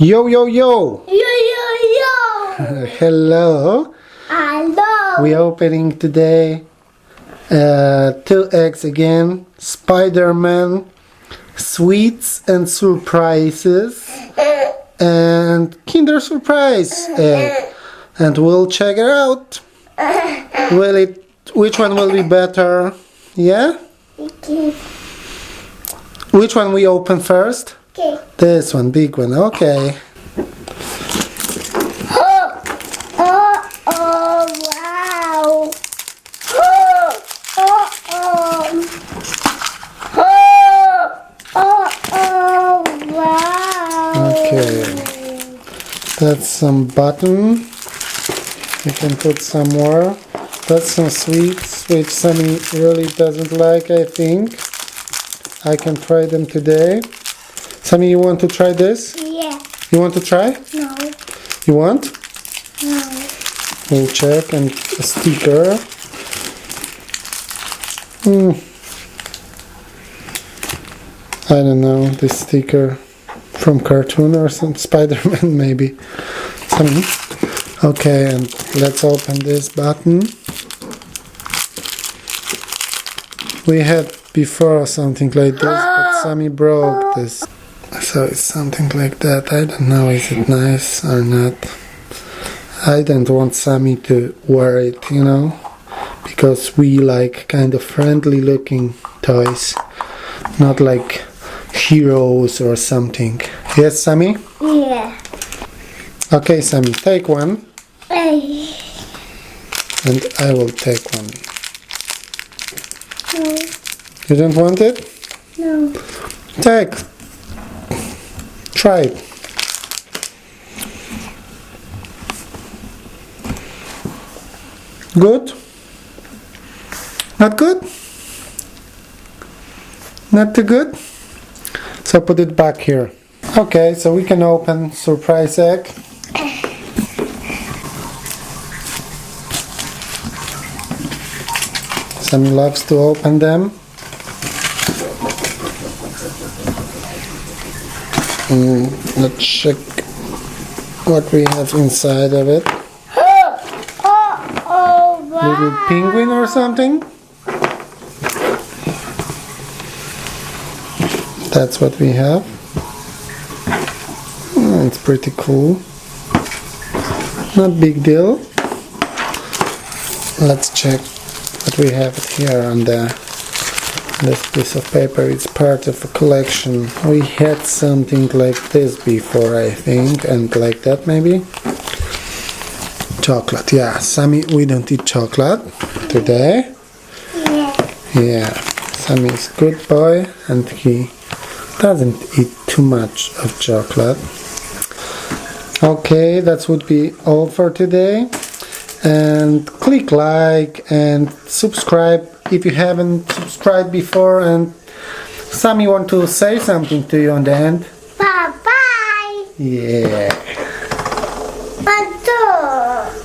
Yo, yo, yo! Yo, yo, yo! Hello! Hello! We're opening today 2 eggs again. Spider-Man, sweets and surprises, and Kinder surprise egg. And we'll check it out. Which one will be better? Yeah? Okay. Which one we open first? Okay. This one, big one. Okay. Oh, oh, oh, wow. Oh, oh, oh. Oh, oh, oh, wow. Okay. That's some button. You can put some more. That's some sweets, which Sunny really doesn't like, I think. I can try them today. Sunny, you want to try this? Yeah. You want to try? No. You want? No. We'll check. And a sticker. I don't know, this sticker from cartoon or some Spider-Man maybe. Sunny. Okay, and let's open this button. We had before something like this, but Sammy broke this. So it's something like that. I don't know, is it nice or not? I don't want Sammy to wear it, you know, because we like kind of friendly looking toys, not like heroes or something. Yes, Sammy? Yeah. Okay, Sammy, take one. Hey. And I will take one. No. You don't want it? No. Take. Try it. Good? Not good? Not too good? So put it back here. Okay, so we can open surprise egg. Sammy loves to open them. Let's check what we have inside of it. Oh, wow. Little penguin or something? That's what we have. It's pretty cool. Not big deal. Let's check what we have here on this piece of paper. It's part of a collection. We had something like this before, I think, and like that maybe. Chocolate, yeah. Sammy, we don't eat chocolate today. Yeah. Sammy is a good boy and he doesn't eat too much of chocolate. Okay, that would be all for today. And click like and subscribe if you haven't subscribed before. And Sammy want to say something to you on the end. Bye bye. Yeah. Bye.